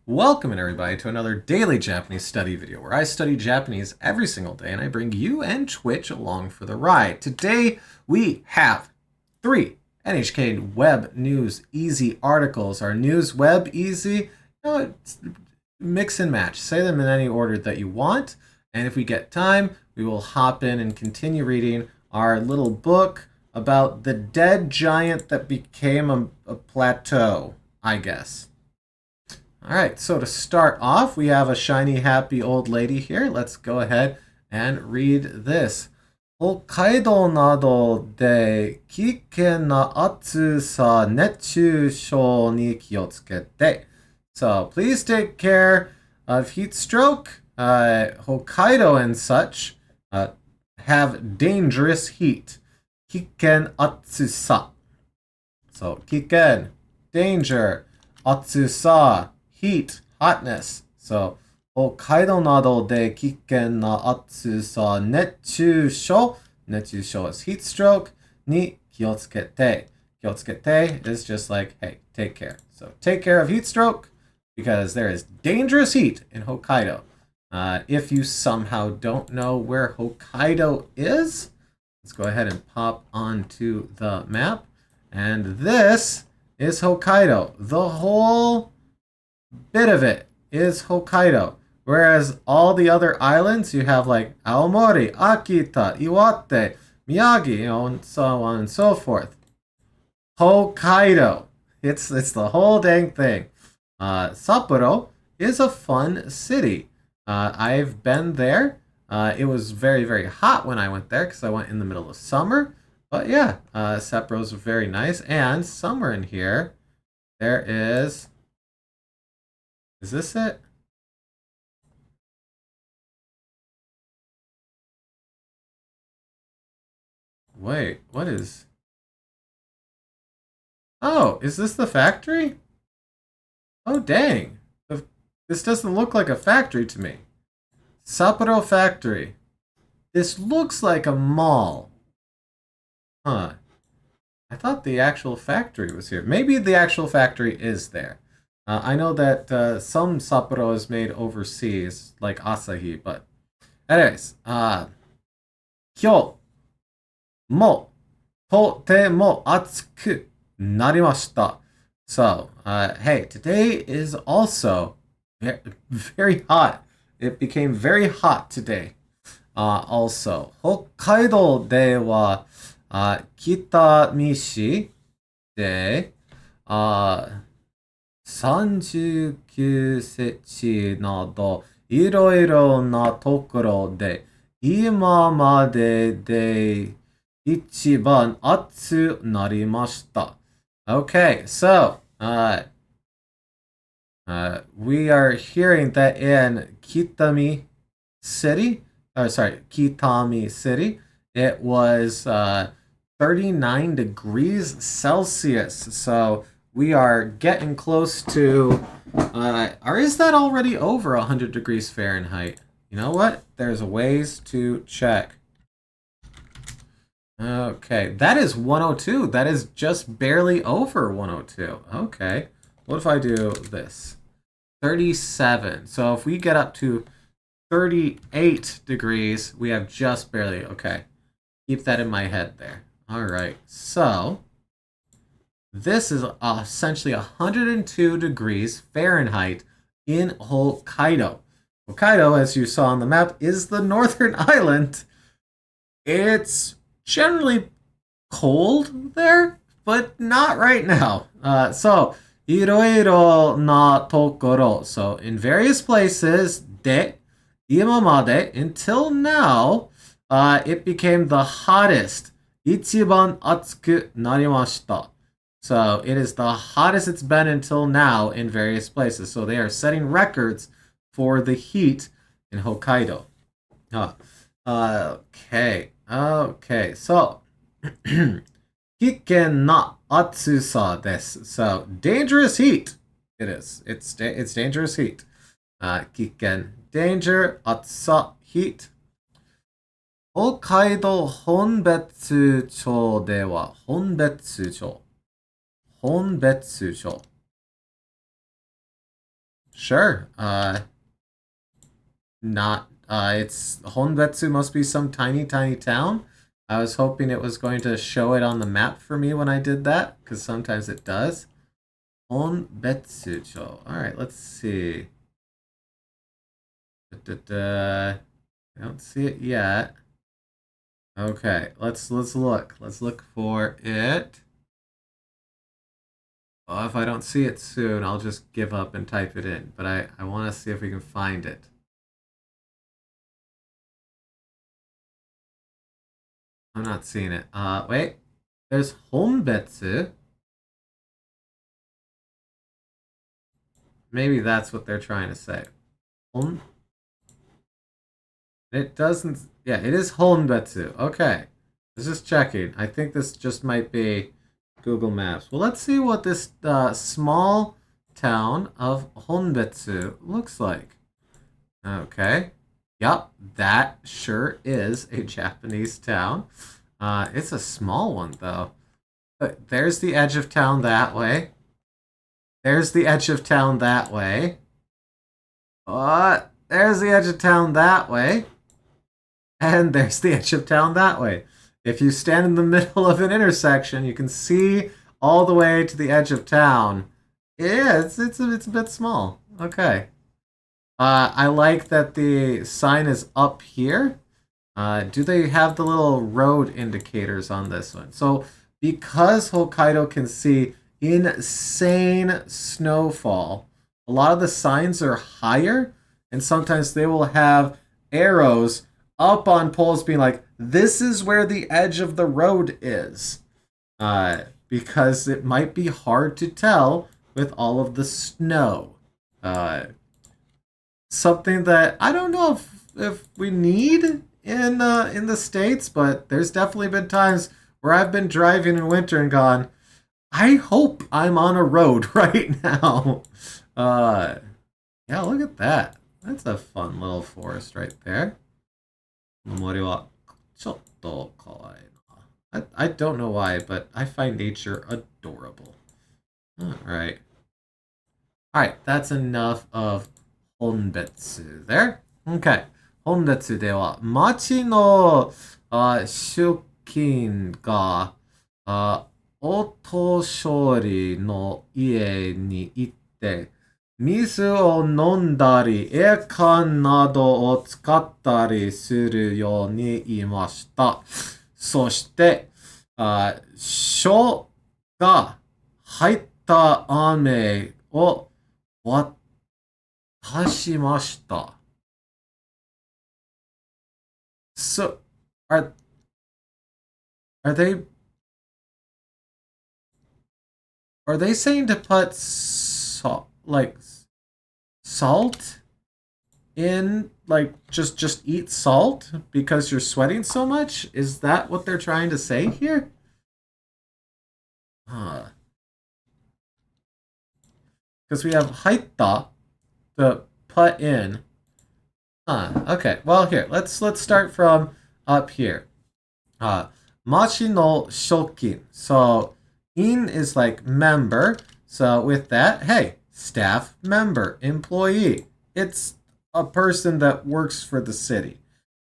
Welcome everybody to another daily Japanese study video where I study Japanese every single day and I bring you and Twitch along for the ride. Today we have 3 NHK Web News Easy articles. Our News Web Easy, mix and match. Say them in any order that you want. And if we get time, we will hop in and continue reading our little book about the dead giant that became a plateau, I guess. All right, so to start off, we have a shiny, happy old lady here. Let's go ahead and read this. 北海道などで危険な暑さ、熱中症に気をつけて. So please take care of heat stroke. Hokkaido and such have dangerous heat. 危険暑さ. So 危険, danger, 暑さ. Heat, hotness. So, 北海道などで危険な暑さ、熱中症. 熱中症 is heat stroke. に気をつけて. 気をつけて is just like, hey, take care. So, take care of heat stroke because there is dangerous heat in Hokkaido. If you somehow don't know where Hokkaido is, let's go ahead and pop onto the map. And this is Hokkaido. The whole bit of it is Hokkaido. Whereas all the other islands, you have like Aomori, Akita, Iwate, Miyagi, and so on and so forth. Hokkaido. It's the whole dang thing. Sapporo is a fun city. I've been there. It was very, very hot when I went there because I went in the middle of summer. But yeah, Sapporo's very nice. And somewhere in here, there is... Is this it? Wait, what is... Oh, is this the factory? Oh, dang. This doesn't look like a factory to me. Sapporo Factory. This looks like a mall. Huh. I thought the actual factory was here. Maybe the actual factory is there. I know that some Sapporo is made overseas, like Asahi, but anyways, 今日もとても暑くなりました. So, hey, today is also very hot. It became very hot today. Also, 北海道では、北見市で、39センチなどいろいろなところで今までで一番暑くなりました. Okay, so we are hearing that in Kitami City, Kitami City, it was 39 degrees Celsius. So we are getting close to, or is that already over 100 degrees Fahrenheit? You know what? There's ways to check. Okay, that is 102. That is just barely over 102. Okay, what if I do this? 37. So if we get up to 38 degrees, we have just barely, okay. Keep that in my head there. All right, so this is essentially 102 degrees Fahrenheit in Hokkaido. Hokkaido, as you saw on the map, is the northern island. It's generally cold there, but not right now. So, いろいろなところ. So, in various places, で、今まで, until now, it became the hottest. 一番暑くなりました. So it is the hottest it's been until now in various places. So they are setting records for the heat in Hokkaido. Okay. So 危険な暑さです. So dangerous heat. It is. It's dangerous heat. 危険 danger 暑さ heat. 北海道本別町では本別町 Sure. Not. It's Honbetsu must be some tiny, tiny town. I was hoping it was going to show it on the map for me when I did that, because sometimes it does. Honbetsu-cho. All right, let's see. I don't see it yet. Okay, let's look. Let's look for it. Well, if I don't see it soon, I'll just give up and type it in. But I want to see if we can find it. I'm not seeing it. Wait. There's Honbetsu. Maybe that's what they're trying to say. Hon. It doesn't. Yeah, it is Honbetsu. Okay. Just checking. I think this just might be Google Maps. Well, let's see what this small town of Honbetsu looks like. Okay. Yup, that sure is a Japanese town. It's a small one, though. But there's the edge of town that way. There's the edge of town that way. There's the edge of town that way. And there's the edge of town that way. If you stand in the middle of an intersection, you can see all the way to the edge of town. Yeah, it's a bit small. Okay. I like that the sign is up here. Do they have the little road indicators on this one? So because Hokkaido can see insane snowfall, a lot of the signs are higher, and sometimes they will have arrows up on poles being like, this is where the edge of the road is. Because it might be hard to tell with all of the snow. Something that I don't know if we need in the States, but there's definitely been times where I've been driving in winter and gone, I hope I'm on a road right now. Yeah, look at that. That's a fun little forest right there. I don't know why, but I find nature adorable. Alright. Alright, that's enough of Honbetsu there. Okay. Honbetsu では、町の出勤がお年寄りの家に行って、水を飲んだり、エアコンなどを使ったりするように言いました。そして、書が入った飴を渡しました。So, are they saying to put salt, like salt in, like just eat salt because you're sweating so much? Is that what they're trying to say here? Because we have haita, the put in. Okay. Well, here let's start from up here. Machi no shokin. So in is like member. So with that, hey, staff member, employee. It's a person that works for the city,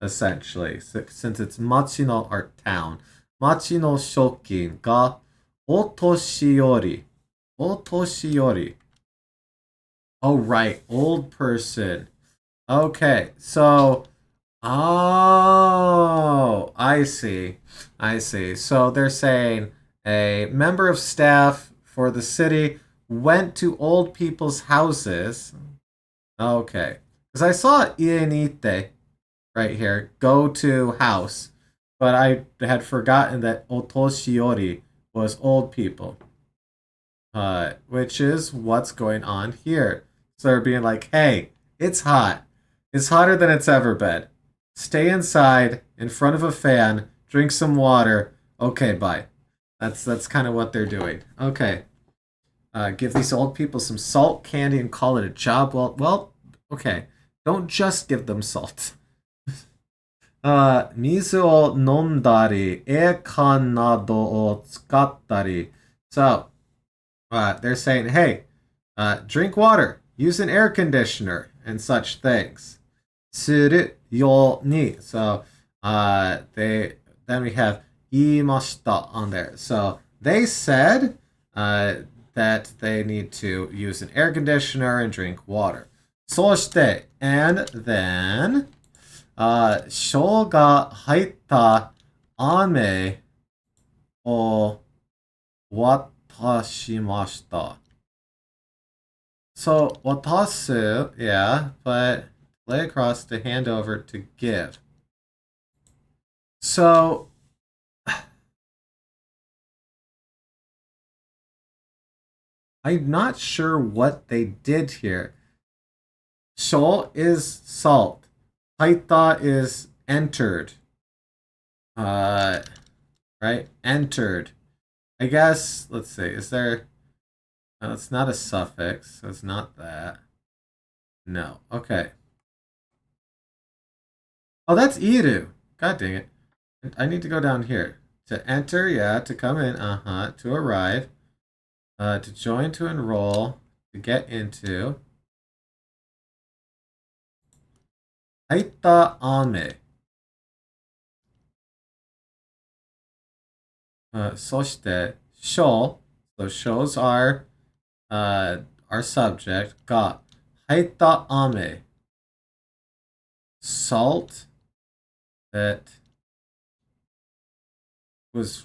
essentially. So, since it's machi no our town. Machi no shokin ga otoshiyori. Otoshiyori. Oh right, old person. Okay, so oh, I see. I see. So they're saying a member of staff for the city went to old people's houses. Okay. Because I saw ienite right here, go to house, but I had forgotten that otoshiori was old people. Which is what's going on here. So they're being like, hey, it's hot. It's hotter than it's ever been. Stay inside, in front of a fan, drink some water. Okay, bye. That's kind of what they're doing. Okay. Give these old people some salt, candy, and call it a job. Well, okay. Don't just give them salt. Mizu o nondari, ekan nado o tsukattari. So, they're saying, hey, drink water. use an air conditioner and such things. するように. So then we have 言いました on there. So they said that they need to use an air conditioner and drink water. そして and then 章が入った雨を渡しました. So 渡す, yeah, but lay across to hand over to give. So I'm not sure what they did here. Shol is salt. Haita is entered. Right? Entered. I guess, let's see, is there... No, it's not a suffix, so it's not that. No, okay. Oh, that's iru. God dang it. I need to go down here. To enter, yeah, to come in, to arrive. To join, to enroll, to get into. Haita ame. そして、shall, so shows our subject, が、入った雨. Salt that was...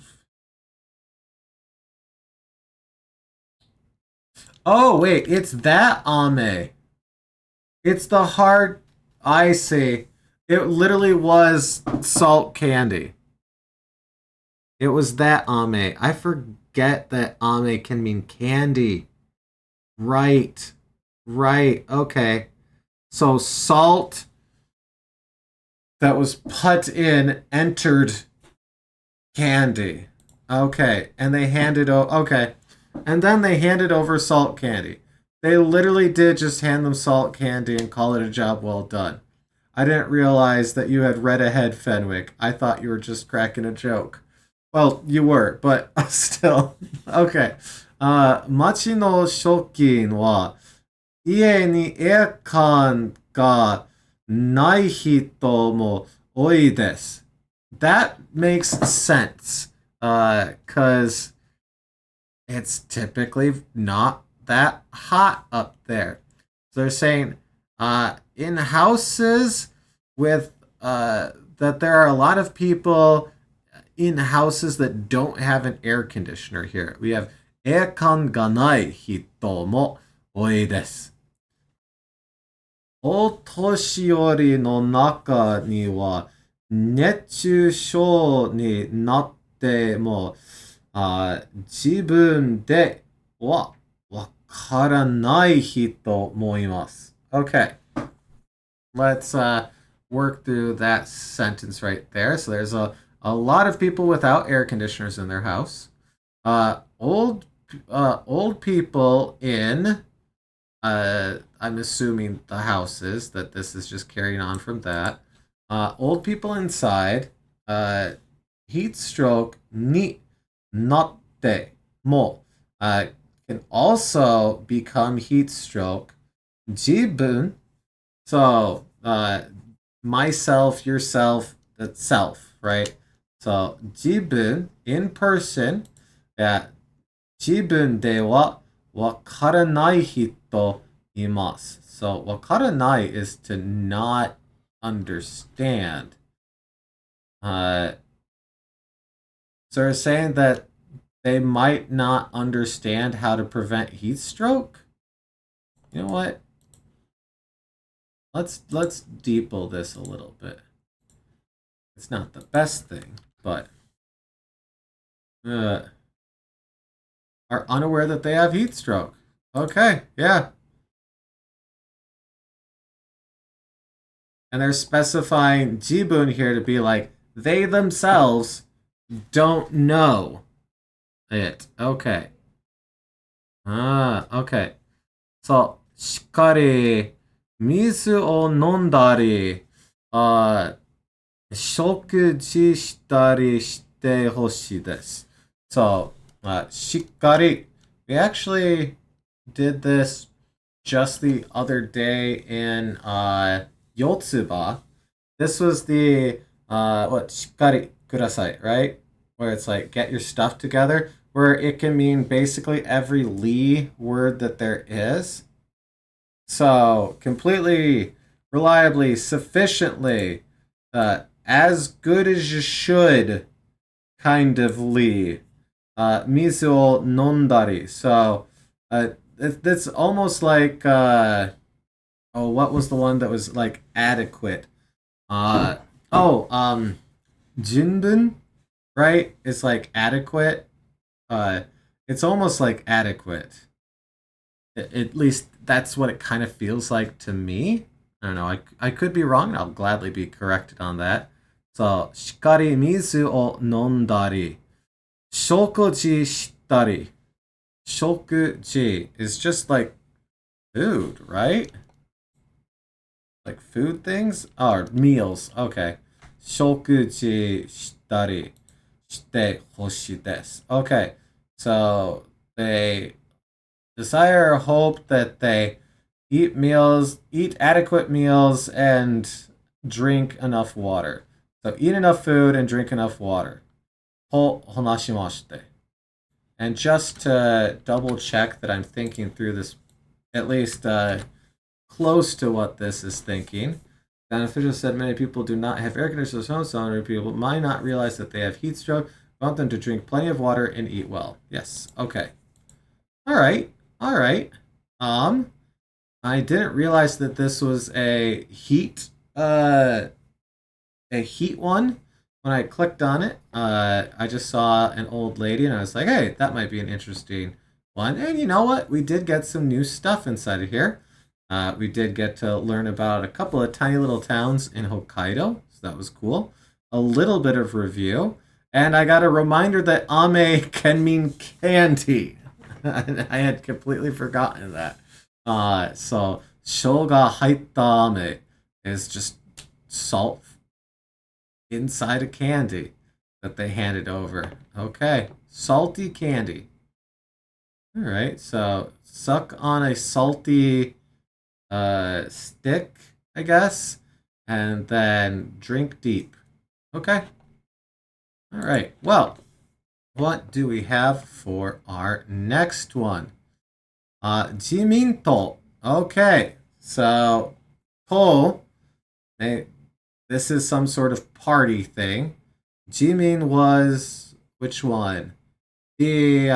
Oh, wait, it's that ame. It's the hard... I see. It literally was salt candy. It was that ame. I forget that ame can mean candy. Right. Right. Okay. So salt that was put in entered candy. Okay. And they handed over... Okay. And then they handed over salt candy. They literally did just hand them salt candy and call it a job well done. I didn't realize that you had read ahead, Fenwick. I thought you were just cracking a joke. Well, you were, but still. Okay. 町の食金は家にエアコンがない人も多いです. That makes sense. Because it's typically not that hot up there. So they're saying in houses with that there are a lot of people in houses that don't have an air conditioner here. We have エアコンがない人も多いです. お年寄りの中には熱中症になっても自分ではわからない人もいます. Okay. Let's work through that sentence right there. So there's a lot of people without air conditioners in their house. Old people in I'm assuming the houses, that this is just carrying on from that. Old people inside, heat stroke ni natte mo can also become heat stroke. Jibun, so myself, yourself, that's self, right? So jibun, in person, yeah. 自分ではわからない人います. So わからない is to not understand. So they're saying that they might not understand how to prevent heat stroke. You know what? Let's deeple this a little bit. It's not the best thing, but are unaware that they have heat stroke. Okay, yeah. And they're specifying jibun here to be like, they themselves don't know it. Okay. Okay. So, しっかり水を飲んだり、食事したりしてほしいです. So, しっかり. We actually did this just the other day in Yotsuba. This was the what shikari kudasai, right? Where it's like get your stuff together, where it can mean basically every Lee word that there is. So completely, reliably, sufficiently, as good as you should, kind of Lee. Mizu o nondari. So it's almost like oh, what was the one that was like adequate? Uh oh, Jinbun, right? It's like adequate. Uh, it's almost like adequate. At least that's what it kind of feels like to me. I don't know. I could be wrong. I'll gladly be corrected on that. So, shikari mizu o nondari. Shokuji shitari. Shokuji is just like food, right? Like food things? Oh, meals. Okay. Shokuji shitari shite hoshi desu. Okay. So they desire or hope that they eat adequate meals, and drink enough water. So eat enough food and drink enough water. Ho honashimashite. And just to double check that I'm thinking through this, at least close to what this is thinking. An official said many people do not have air conditioners at home, so many people might not realize that they have heat stroke. Want them to drink plenty of water and eat well. Yes. Okay. All right. All right. I didn't realize that this was a heat one. When I clicked on it, I just saw an old lady, and I was like, hey, that might be an interesting one. And you know what? We did get some new stuff inside of here. We did get to learn about a couple of tiny little towns in Hokkaido, so that was cool. A little bit of review, and I got a reminder that ame can mean candy. I had completely forgotten that. So shoga haitta ame is just salt inside a candy that they handed over. Okay, salty candy. All right, so suck on a salty stick, I guess, and then drink deep. Okay. All right. Well, what do we have for our next one? Jiminto. Okay. So, to, this is some sort of party thing. Jimin was which one? The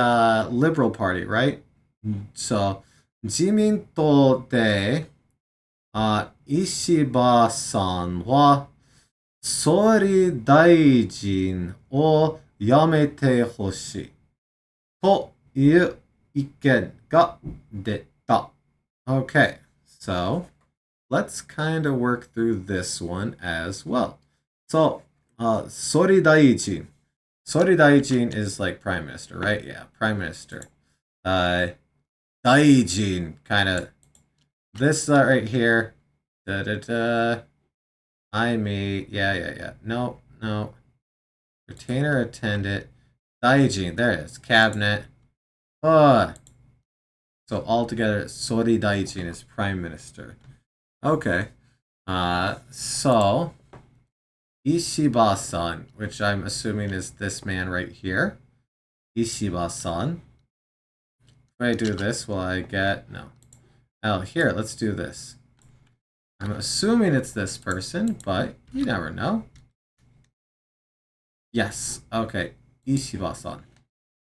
Liberal Party, right? So, 自民党で、石破さんは総理大臣を辞めてほしいという意見が出た。Okay, so let's kind of work through this one as well. So, 総理大臣. 総理大臣 is like prime minister, right? Yeah, prime minister. Daijin, kind of this right here. Da da da. Yeah. No. Retainer attendant. Daijin, there it is. Cabinet. So altogether, Sori Daijin is prime minister. Okay. So Ishiba-san, which I'm assuming is this man right here. Ishiba-san. If I do this, will I get... No. Oh, here, let's do this. I'm assuming it's this person, but you never know. Yes. Okay. Ishiba-san.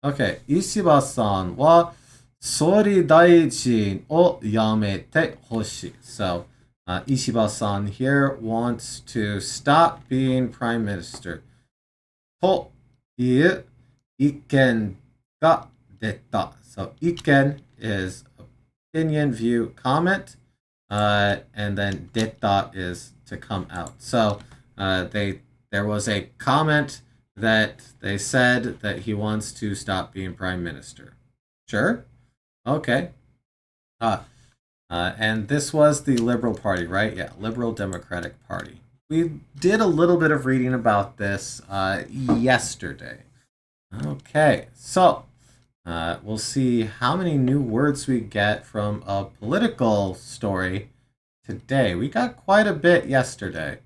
Okay. Ishiba-san wa Sori Daijin o yamete hoshi. So, Ishiba-san here wants to stop being prime minister. To iu iken ga deta. So, iken is opinion, view, comment, and then deta is to come out. So, there was a comment that they said that he wants to stop being prime minister. Sure? Okay. And this was the Liberal Party, right? Yeah, Liberal Democratic Party. We did a little bit of reading about this yesterday. Okay, so We'll see how many new words we get from a political story today. We got quite a bit yesterday.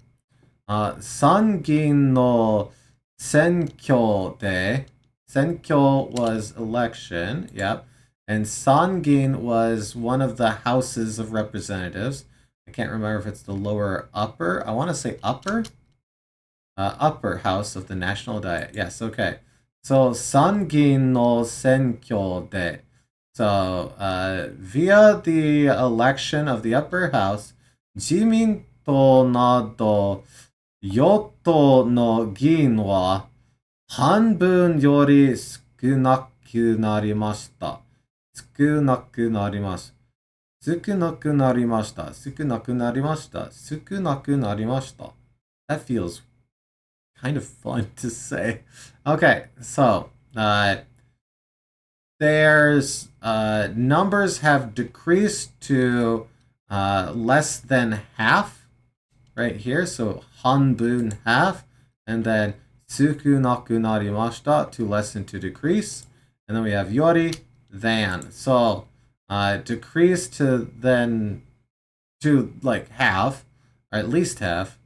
参議院の選挙で, 選挙 was election, yep. And 参議院 was one of the houses of representatives. I can't remember if it's the lower or upper. I want to say upper. Upper house of the national diet. Yes, okay. So 参議院の選挙で. So via the election of the upper house, 自民党など与党の議員は半分より少なくなりました。少なくなりました。少なくなりました。少なくなりました。少なくなりました。That feels kind of fun to say. Okay, so there's numbers have decreased to less than half right here. So hanbun, half, and then sukunaku narimashita, to lessen, to decrease, and then we have yori, than. So decrease to then to like half, or at least half.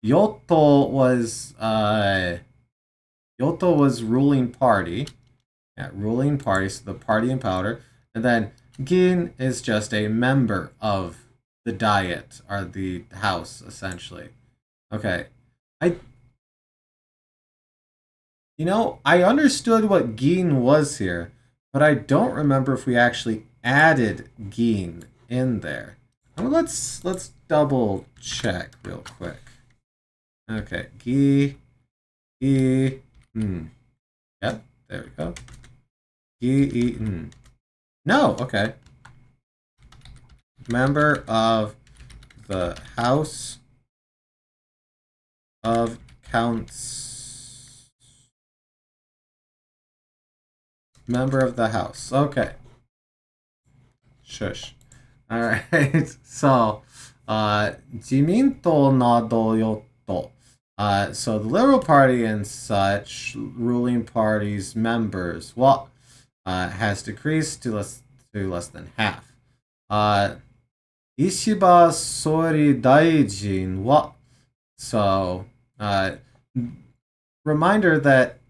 Yoto was ruling party. Yeah, ruling party, so the party in power. And then Gin is just a member of the diet, or the house, essentially. Okay. I understood what Gin was here, but I don't remember if we actually added Gin in there. Let's double check real quick. Okay, Yep, there we go. No, okay. Member of the House of Counts. Member of the House. Okay. Shush. Alright, so, 自民党など与党. So the Liberal Party and such ruling parties members, has decreased to less than half. Ishiba Sori Daijin wa. So reminder that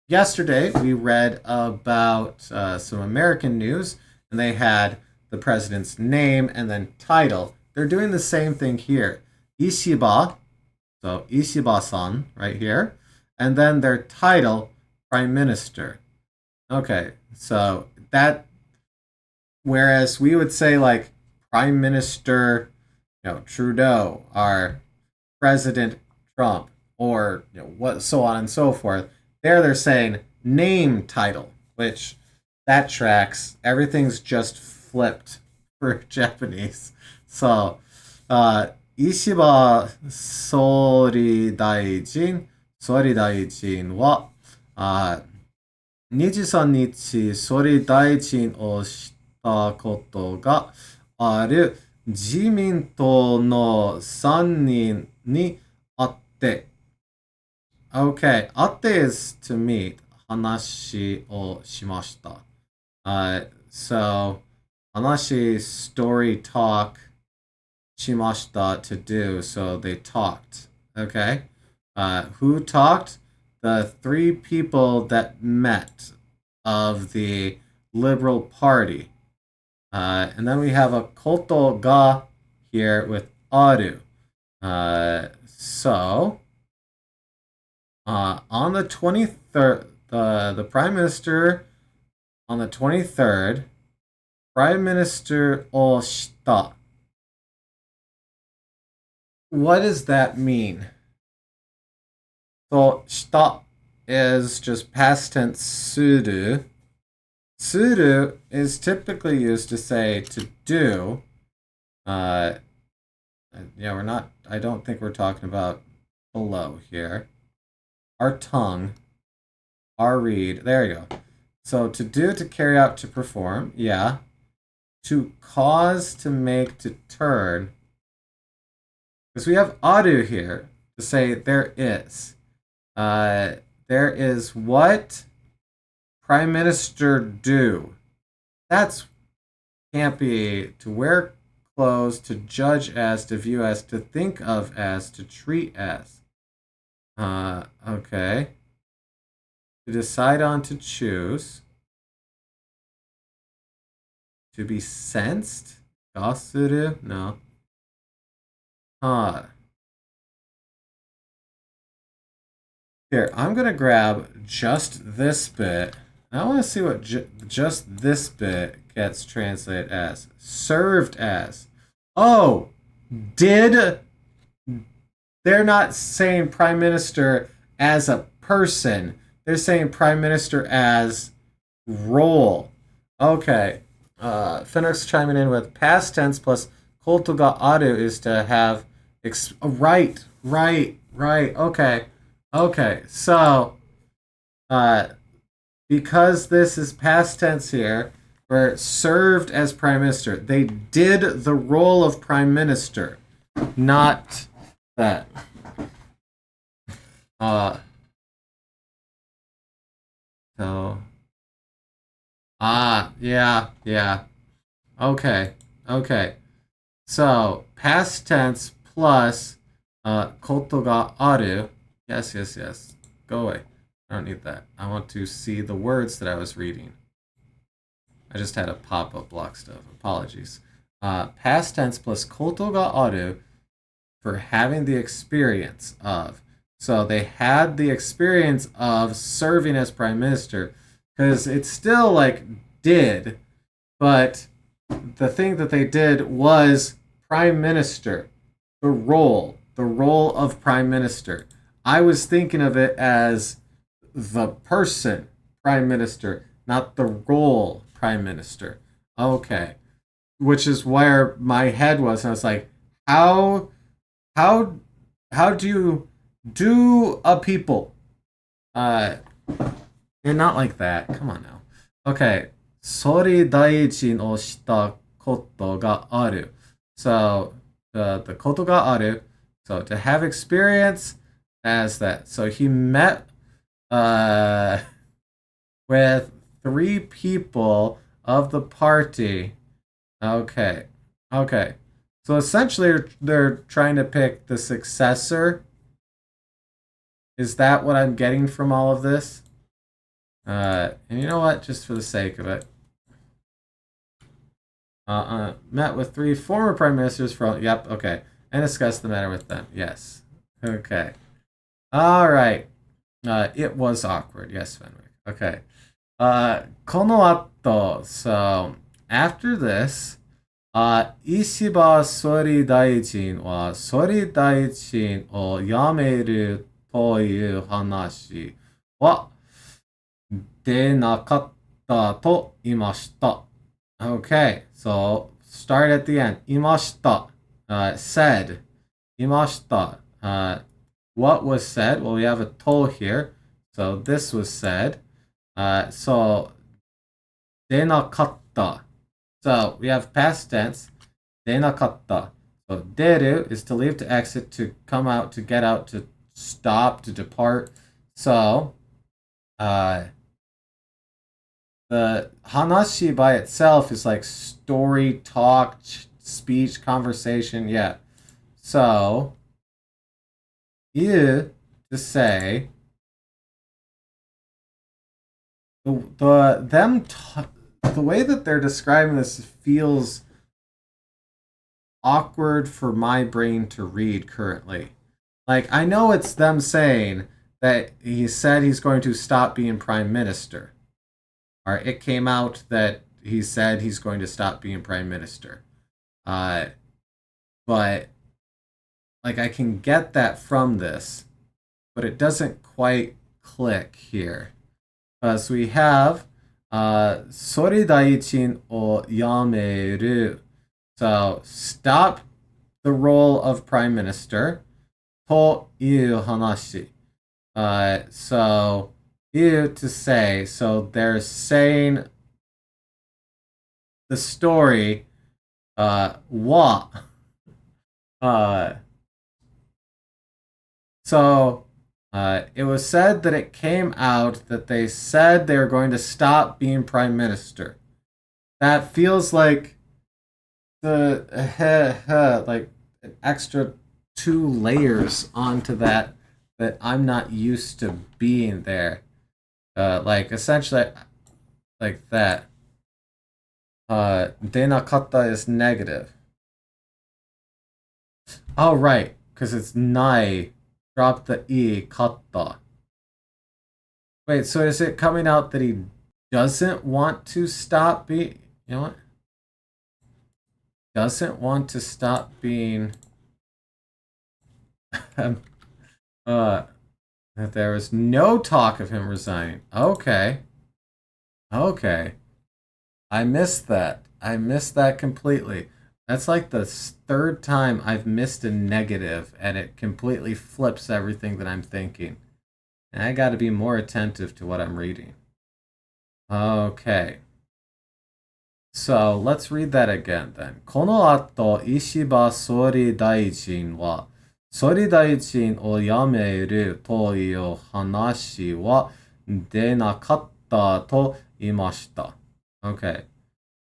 yesterday we read about some American news, and they had the president's name and then title. They're doing the same thing here. Ishiba. So Ishiba-san right here. And then their title, Prime Minister. Okay, so that, whereas we would say like Prime Minister, Trudeau, or President Trump, or what, so on and so forth, they're saying name title, which that tracks. Everything's just flipped for Japanese. So, Ishiba Sori Daijin wa 23日総理大臣をしたことがある自民党の3人に会って Okay, 会って is to meet. 話をしました。So 話 story talk しました to do, so they talked. Okay? Who talked? The three people that met of the Liberal Party. And then we have a koto ga here with aru. So, on the 23rd, the Prime Minister, on the 23rd, Prime Minister o shita. What does that mean? So, shita is just past tense suru. Suru is typically used to say to do. I don't think we're talking about below here. Our tongue, our read, there you go. So to do, to carry out, to perform, yeah. To cause, to make, to turn. Because we have aru here, to say there is. There is what? prime minister do? That's can't be. To wear clothes, to judge as, to view as, to think of as, to treat as. Okay. To decide on, to choose. To be sensed? Gasuru? No. Here, I'm going to grab just this bit. I want to see what just this bit gets translated as. Served as. Oh, did... They're not saying prime minister as a person. They're saying prime minister as role. Okay. Fenrick's chiming in with past tense plus koto ga aru is to have... right. Okay. So, because this is past tense here, where served as prime minister, they did the role of prime minister, not that. So. Yeah. Okay. So, past tense plus koto ga aru. Yes. Go away. I don't need that. I want to see the words that I was reading. I just had a pop-up block stuff. Apologies. Past tense plus koto ga aru for having the experience of. So they had the experience of serving as prime minister, because it's still like did, but the thing that they did was prime minister, the role of prime minister. I was thinking of it as the person prime minister, not the role prime minister. Okay, which is where my head was. And I was like, how do you do a people? And not like that. Come on now. Okay. それ大事をしたことがある. So, the ことがある. So, to have experience as that. So, he met with 3 people of the party. Okay. So, essentially, they're trying to pick the successor. Is that what I'm getting from all of this? And you know what? Just for the sake of it. Met with 3 former prime ministers from... Yep, okay. And discussed the matter with them. Yes. Okay. Alright. It was awkward. Yes, Fenwick. Okay. この後, so, after this, 石破総理大臣は総理大臣を辞めるという話は出なかったと言いました。Okay, so start at the end. いました. Said. いました. What was said? Well, we have a to here. So this was said. So 出なかった. So we have past tense. 出なかった. So 出る is to leave, to exit, to come out, to get out, to stop, to depart. So the hanashi by itself is like story, talk, speech, conversation. Yeah. So you to say the way that they're describing this feels awkward for my brain to read currently. Like, I know it's them saying that he said he's going to stop being prime minister. Or it came out that he said he's going to stop being prime minister. But, like, I can get that from this, but it doesn't quite click here. So we have 総理大臣を辞める. So, stop the role of prime minister. という話. So, you to say. So, they're saying the story. What? So, It was said that it came out that they said they were going to stop being prime minister. That feels like the like an extra 2 layers onto that I'm not used to being there. Like essentially like that. De nakata is negative. Oh right, because it's nai. Drop the e kata. Wait, so is it coming out that he doesn't want to stop being? You know what? Doesn't want to stop being. That there was no talk of him resigning. Okay. Okay. I missed that. I missed that completely. That's like the third time I've missed a negative and it completely flips everything that I'm thinking. And I got to be more attentive to what I'm reading. Okay. So let's read that again then. この後、石破総理大臣は、総理大臣を辞めるという話は出なかったと言いました。Okay.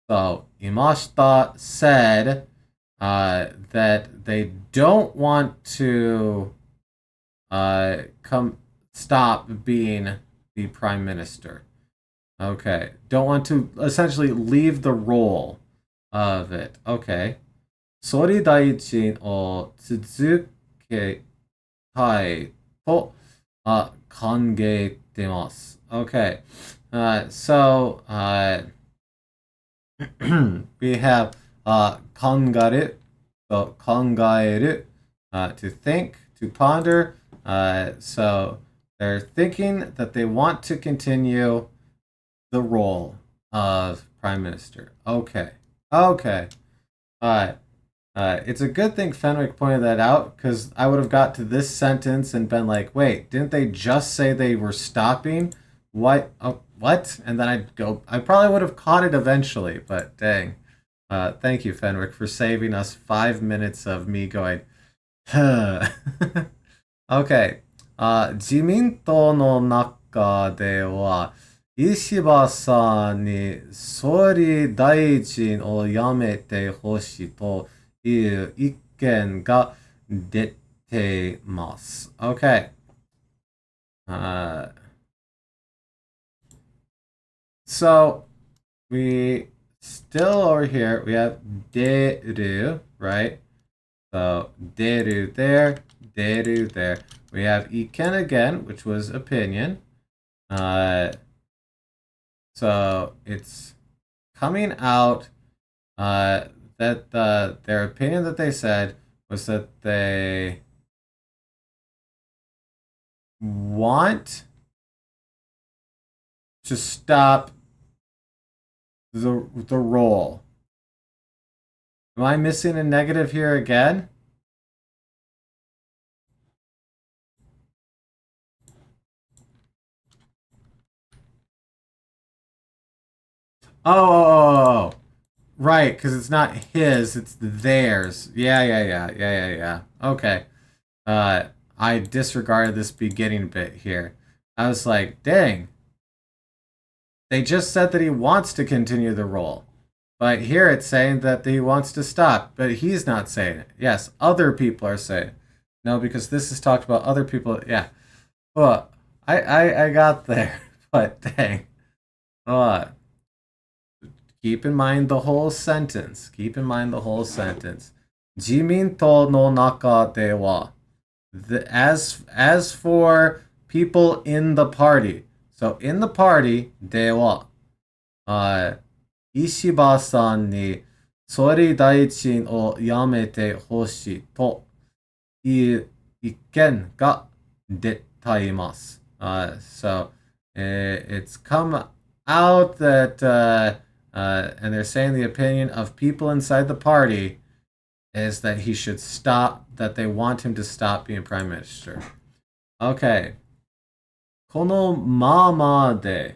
So, Imashita said that they don't want to stop being the prime minister. Okay. Don't want to essentially leave the role of it. Okay. 総理大臣を続けたいと考えてます。Okay. So, we have kangaru, so kangaeru, to think, to ponder. So they're thinking that they want to continue the role of prime minister. Okay. Okay. It's a good thing Fenwick pointed that out because I would have got to this sentence and been like, wait, didn't they just say they were stopping? What? Oh, what? And then I'd go, I probably would have caught it eventually, but dang. Thank you, Fenwick, for saving us 5 minutes of me going, huh. Okay. 自民党の中では、石破さんに総理大臣を辞めてほしいという意見が出ています。Okay. So we still over here, we have deru, right? So deru there, deru there. We have iken again, which was opinion. So it's coming out that their opinion that they said was that they want to stop the roll. Am I missing a negative here again? Oh, right, because it's not his, it's theirs. Yeah. Okay. I disregarded this beginning bit here. I was like, dang. They just said that he wants to continue the role. But here it's saying that he wants to stop. But he's not saying it. Yes, other people are saying it. No, because this is talked about other people. Yeah. Well, I got there. But dang. Keep in mind the whole sentence. Keep in mind the whole sentence. 自民党の中では as for people in the party. So in the party, では、石破さんに総理大臣を辞めてほしいという意見が出ています。So it's come out that and they're saying the opinion of people inside the party is that he should stop, that they want him to stop being prime minister. Okay. このままで.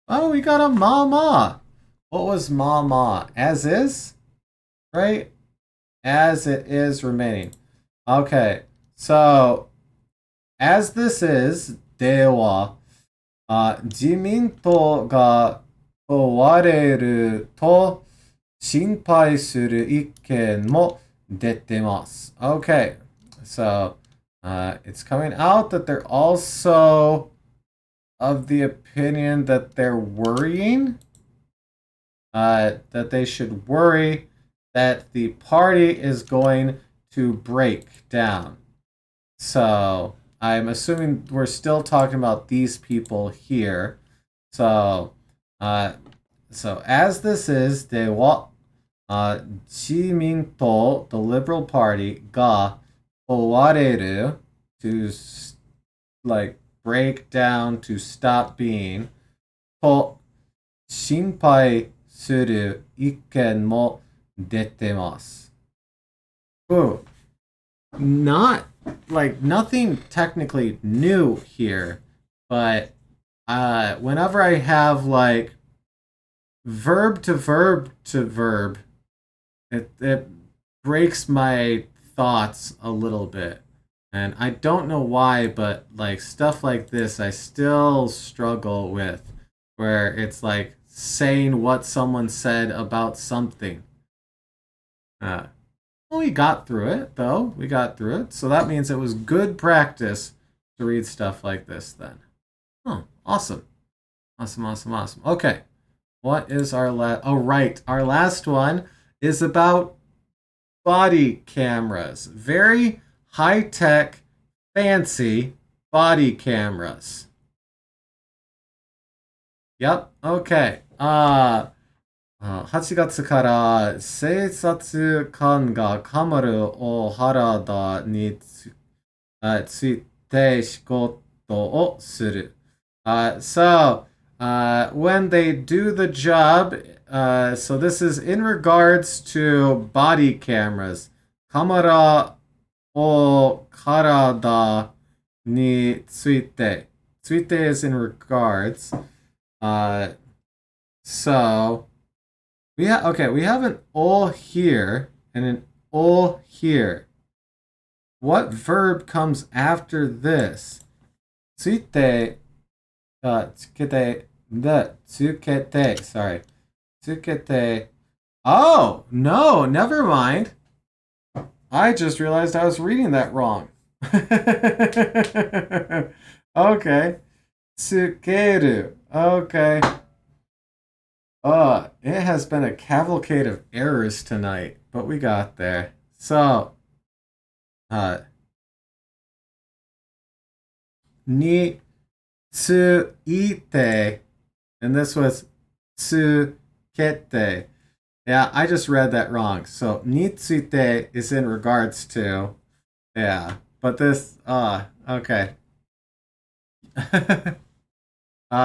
Oh, we got a mama. What was mama? As is? Right? As it is remaining. Okay. So as this is, では、自民党が問われると心配する意見も出てます。Okay, so it's coming out that they're also of the opinion that they're worrying, that they should worry that the party is going to break down. So I'm assuming we're still talking about these people here. So, as this is, they want Jiminto, the Liberal Party, ga owareru, to like break down, to stop being, to shinpai suru ikken mo detemasu. Ooh, not like nothing technically new here, but whenever I have like verb to verb to verb, it breaks my thoughts a little bit. And I don't know why, but like stuff like this I still struggle with, where it's like saying what someone said about something. Well, we got through it, though. We got through it. So that means it was good practice to read stuff like this then. Oh, awesome. Awesome. Okay. What is our last... Oh, right. Our last one is about body cameras. Very high-tech, fancy body cameras. Yep. Okay. 8月から警察官がカマルを原田について仕事をする。So, when they do the job, so this is in regards to body cameras. カマラを原田について。ついて is in regards. So, we have an o here and an o here. What verb comes after this? ついて、つけて、つけて、sorry. つけて. Oh, no, never mind. I just realized I was reading that wrong. Okay. つける. Okay. It has been a cavalcade of errors tonight, but we got there. So, ni tsuite, and this was tsukete. Yeah, I just read that wrong. So, ni tsuite is in regards to, yeah, but this, okay.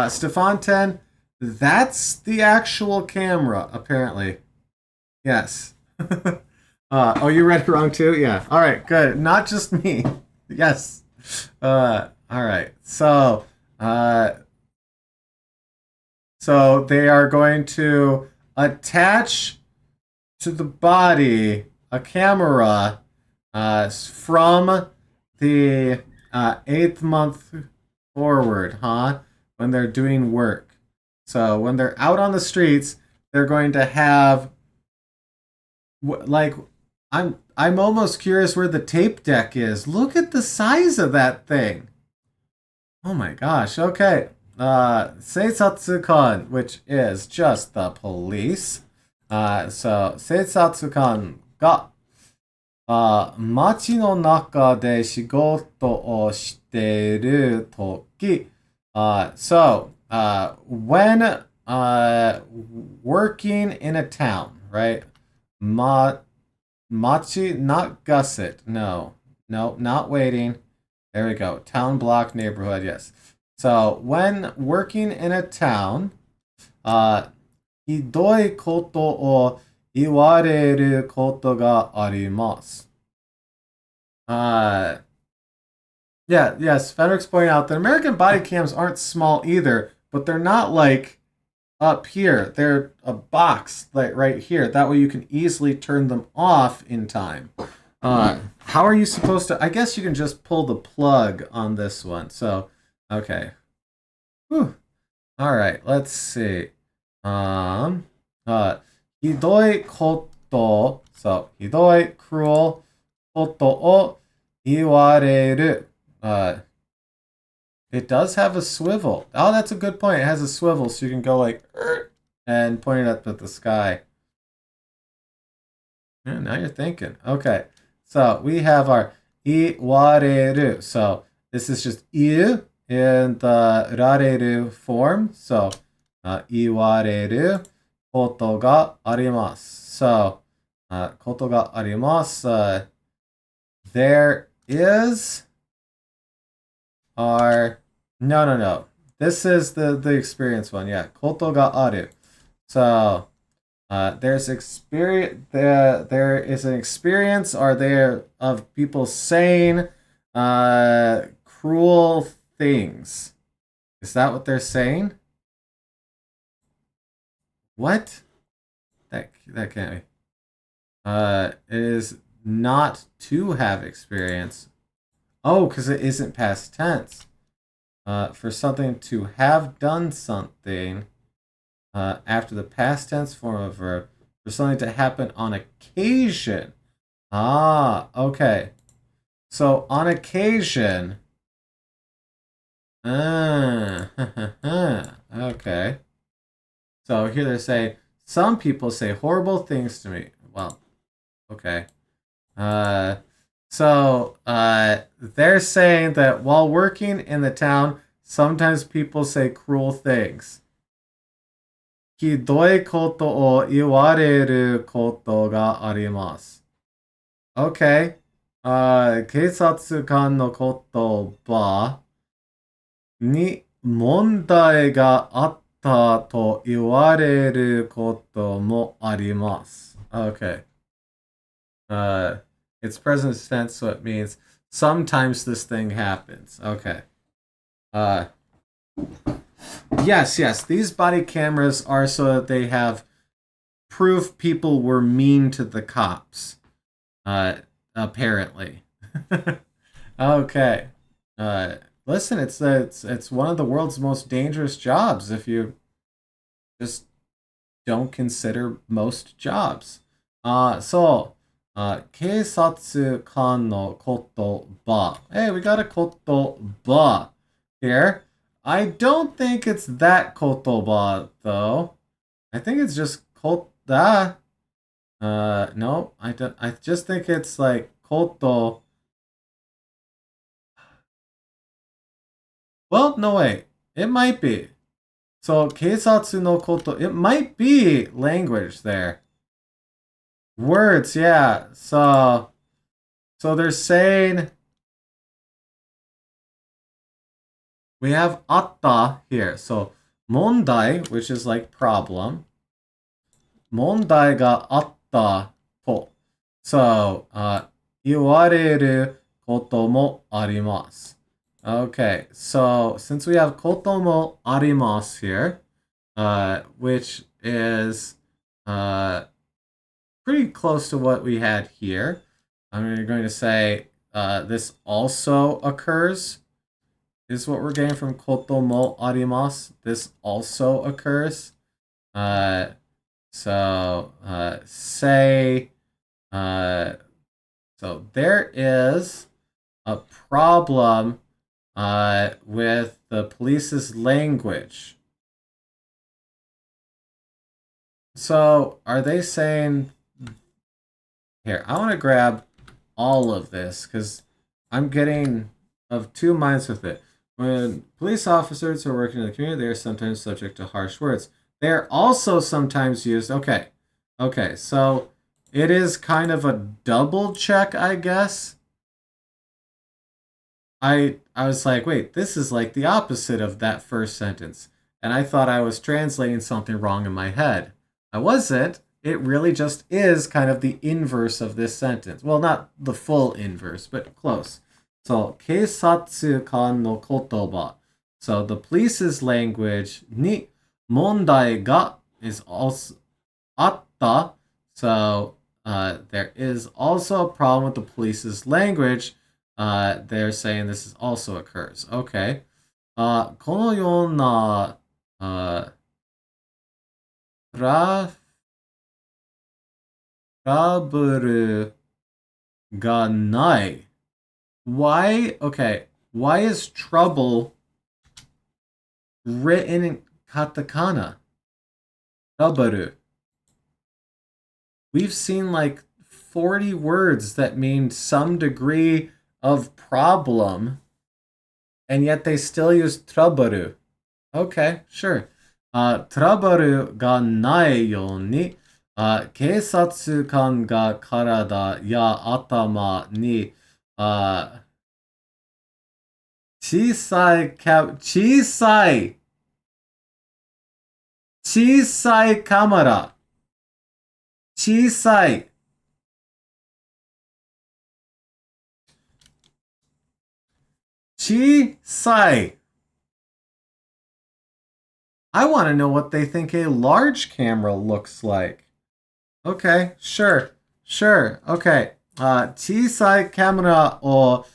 Stefan 10, that's the actual camera, apparently. Yes. Oh, you read it wrong too? Yeah. All right, good. Not just me. Yes. All right. So they are going to attach to the body a camera from the 8th month forward, huh? When they're doing work. So when they're out on the streets, they're going to have like I'm almost curious where the tape deck is. Look at the size of that thing. Oh my gosh. Okay. Seisatsukan, which is just the police. So Seisatsukan ga 街の中で仕事をしているとき、so when working in a town, right? Machi, not gusset. No, not waiting. There we go. Town, block, neighborhood. Yes. So when working in a town, ひどいことを言われることがあります。Yeah, yes, Fenrick's pointing out that American body cams aren't small either, but they're not like up here. They're a box like right here. That way you can easily turn them off in time. How are you supposed to? I guess you can just pull the plug on this one. So, okay. Whew. All right. Let's see. Um. ひどいこと、そう、ひどい cruel ことを言われる。It does have a swivel. Oh, that's a good point. It has a swivel, so you can go like, and point it up at the sky. Yeah, now you're thinking. Okay. So we have our iwareru. So this is just iu in the rareru form. So iwareru koto ga arimasu. So koto ga arimasu. There is our no. This is the experience one. Yeah, koto ga aru. So there's experience. There is an experience. Are there of people saying cruel things? Is that what they're saying? What? That can't be. It is not to have experience. Oh, because it isn't past tense. For something to have done something. After the past tense form of verb for something to happen on occasion. Ah, okay. So on occasion. Okay. So here they say some people say horrible things to me. Well, okay. They're saying that while working in the town, sometimes people say cruel things. ひどいことを言われることがあります。Okay. 警察官の言葉に問題があったと言われることもあります。Okay. It's present tense, so it means sometimes this thing happens. Okay. Yes. These body cameras are so that they have proof people were mean to the cops. Apparently. Okay. Listen, it's one of the world's most dangerous jobs if you just don't consider most jobs. Hey, we got a kotoba here. I don't think it's that kotoba though. I think it's just kota. No, I don't. I just think it's like koto. Well, no way. It might be. So keisatsu no koto. It might be language there. Words, yeah. So they're saying we have atta here. So mondai, which is like problem. Mondai ga atta to. So, 言われることもあります. Okay, so since we have koto mo arimasu here, which is pretty close to what we had here, I'm going to say this also occurs, is what we're getting from koto mo arimasu. This also occurs. Say, so there is a problem with the police's language. So are they saying, here, I want to grab all of this because I'm getting of two minds with it. When police officers are working in the community, they are sometimes subject to harsh words. They are also sometimes used, okay, so it is kind of a double check, I guess. I was like, wait, this is like the opposite of that first sentence. And I thought I was translating something wrong in my head. I wasn't. It really just is kind of the inverse of this sentence. Well, not the full inverse, but close. So, keisatsu kan no kotoba. So, the police's language ni mondai ga is also atta. So, there is also a problem with the police's language. They're saying this also occurs. Okay. このような、トラブルがない。Why? Okay. Why is trouble written in katakana? Trouble. We've seen like 40 words that mean some degree of problem, and yet they still use trouble. Okay, sure. Trouble がないように、警察官が体や頭に、小さいカメラ。小さい。小さい。I want to know what they think a large camera looks like. Okay, sure. Okay. 小さいカメラを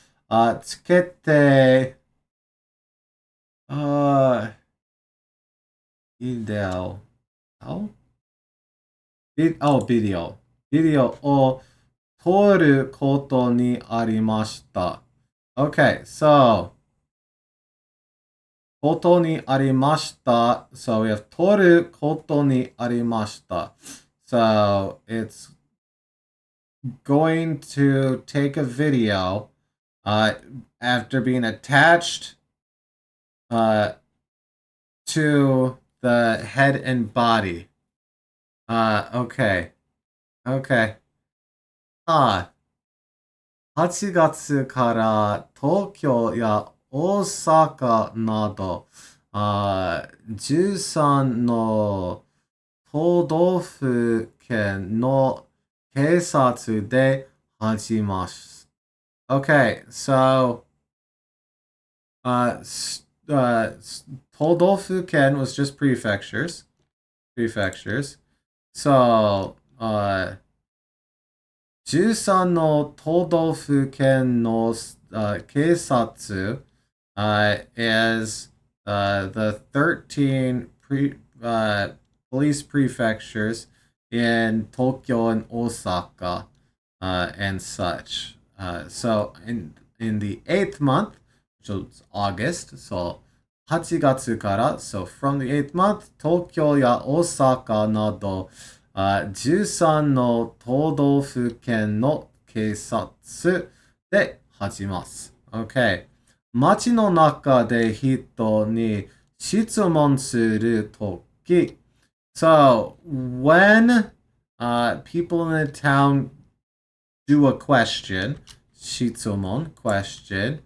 つけて、ビデオ。ビデオを撮ることにありました。Okay, so ことにありました。So we have 撮ることにありました。So it's going to take a video after being attached to the head and body. Okay. 8月から東京や大阪など13の都道府県の警察で始めます。Okay, so 都道府県 was just prefectures. So 13の都道府県の警察is the 13 police prefectures in Tokyo and Osaka and such. So in the 8th month, which is August, so 8月から so from the 8th month, 東京や大阪など13の都道府県の警察で始めます。Okay. 街の中で人に質問するとき。So, when people in the town do a question, 質問 question,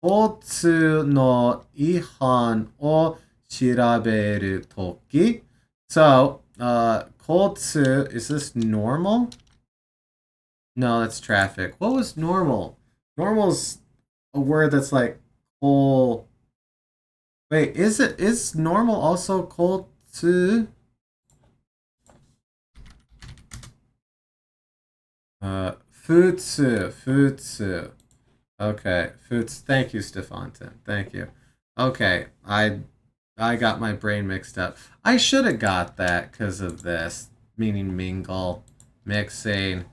交通の違反を調べるとき。So, 交通, is this normal? No, that's traffic. What was normal? Normal's a word that's like whole. Wait, is normal also交通? Futsu. Okay, futsu. Thank you, Stefanton. Thank you. Okay, I got my brain mixed up. I should have got that because of this, meaning mingle, mixing.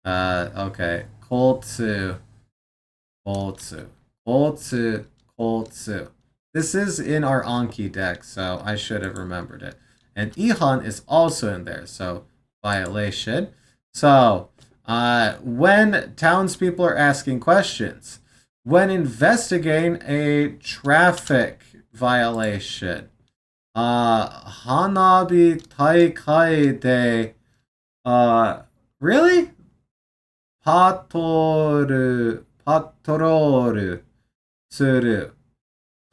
Okay, koltsu. This is in our Anki deck, so I should have remembered it. And Ihan is also in there, so violation. So, when townspeople are asking questions, when investigating a traffic violation, Hanabi Taikai de, really? Patrol する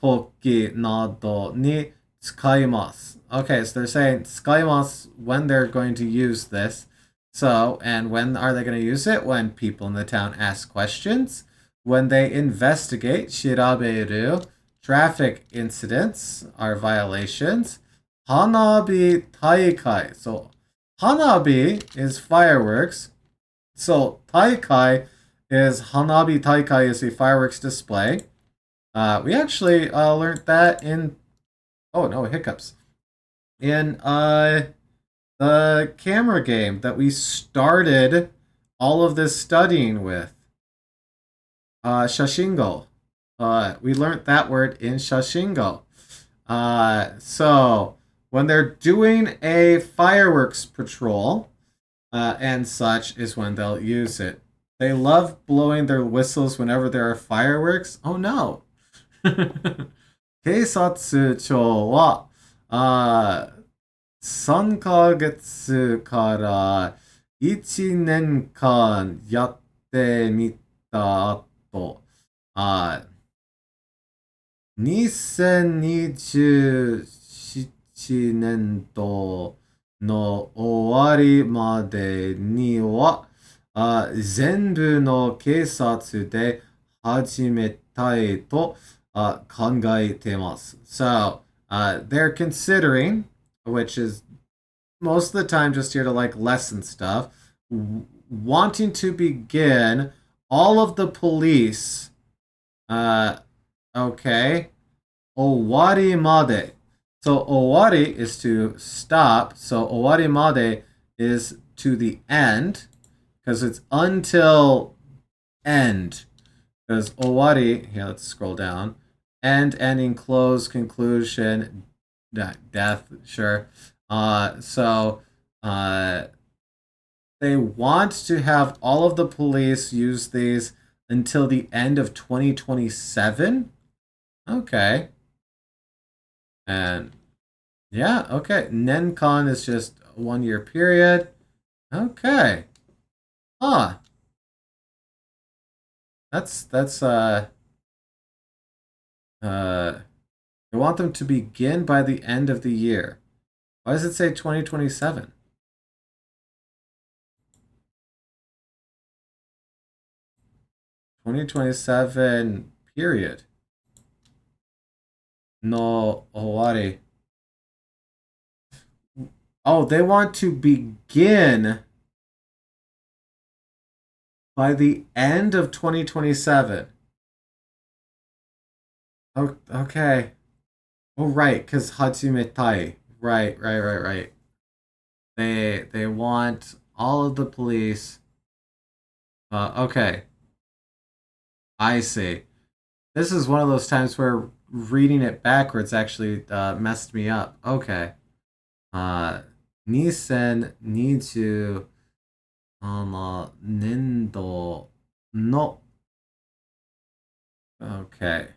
時などに使います. Okay, so they're saying 使います when they're going to use this. So, and when are they going to use it? When people in the town ask questions, when they investigate 調べる traffic incidents are violations. 花火大会. So, Hanabi is fireworks. So taikai is Hanabi taikai is a fireworks display. We actually learned that in oh no hiccups in the camera game that we started all of this studying with. Shashingo. We learned that word in Shashingo. So when they're doing a fireworks patrol and such is when they'll use it. They love blowing their whistles whenever there are fireworks. Oh no. 警察庁は、3ヶ月から1年間やってみた後、2027年度の終わりまでには、全部の警察で始めたいと考えてます。So, they're considering, which is most of the time just here to like lesson stuff, wanting to begin all of the police, okay, owari made. So owari is to stop, so owari made is to the end, because it's until end. Because owari, here let's scroll down, end, ending, close, conclusion, death, sure. So they want to have all of the police use these until the end of 2027. Okay. And yeah, okay. Nenkon is just a 1 year period. Okay. Huh. That's I want them to begin by the end of the year. Why does it say 2027? 2027 period. No owari. Oh, they want to begin by the end of 2027. Oh, okay. Oh, right, because Hatsumetai. Right. They want all of the police. Okay. I see. This is one of those times where reading it backwards actually messed me up. Okay. Nisen nichu nendo no. Okay.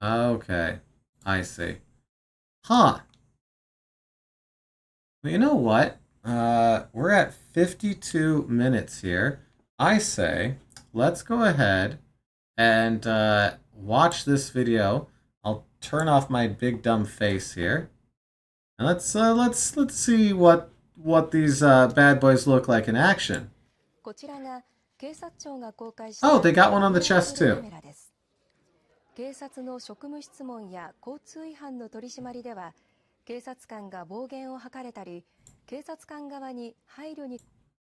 Okay. I see. Huh. Well, you know what? We're at 52 minutes here. I say, let's go ahead and watch this video. I'll turn off my big dumb face here, and let's see what these bad boys look like in action. Oh, they got one on the chest too. 警察の職務質問や交通違反の取り締まりでは、警察官が暴言を吐かれたり、警察官側に配慮に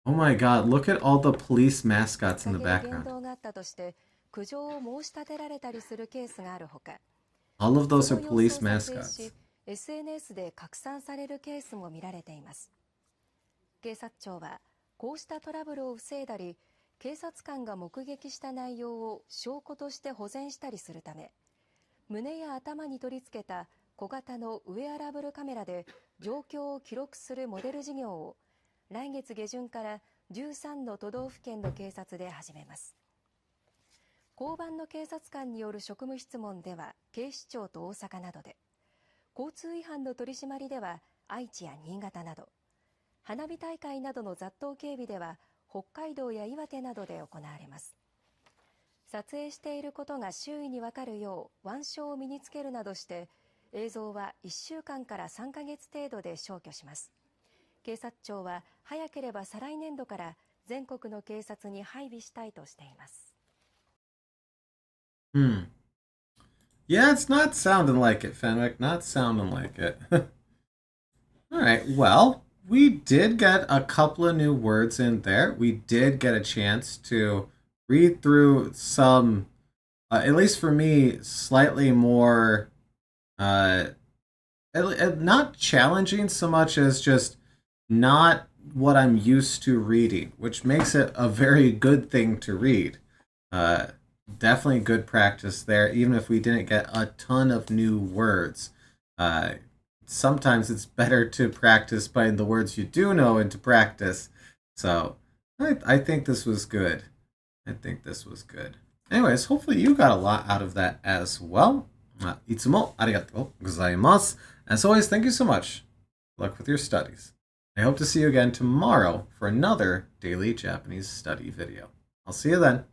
Oh my god, look at all the police mascots in the 言 background. 動があったとして苦情を申し立てられたりするケースがあるほか、 All of those are その様子を police 撮影 mascots. し SNS で拡散されるケースも見られています。警察庁はこうしたトラブルを防いだり、警察官が目撃した内容を証拠として保全したりするため、胸や頭に取り付けた小型のウェアラブルカメラで状況を記録するモデル事業を来月下旬から13の都道府県の警察で始めます。交番の警察官による職務質問では警視庁と大阪などで、交通違反の取り締まりでは愛知や新潟など、花火大会などの雑踏警備では北海道や岩手などで行われます。撮影していることが周囲に分かるよう腕章を身につけるなどして、映像は1週間から3ヶ月程度で消去します。警察庁は早ければ再来年度から全国の警察に配備したいとしています。Yeah, it's not sounding like it, Fenwick. Not sounding like it. All right. Well, we did get a couple of new words in there. We did get a chance to read through some, at least for me, slightly more, uh, not challenging so much as just not what I'm used to reading, which makes it a very good thing to read. Uh, Definitely good practice there, even if we didn't get a ton of new words. Uh, Sometimes it's better to practice by the words you do know and to practice. So I think this was good. I think this was good. Anyways, hopefully you got a lot out of that as well. いつもありがとうございます. As always, thank you so much. Good luck with your studies. I hope to see you again tomorrow for another daily Japanese study video. I'll see you then.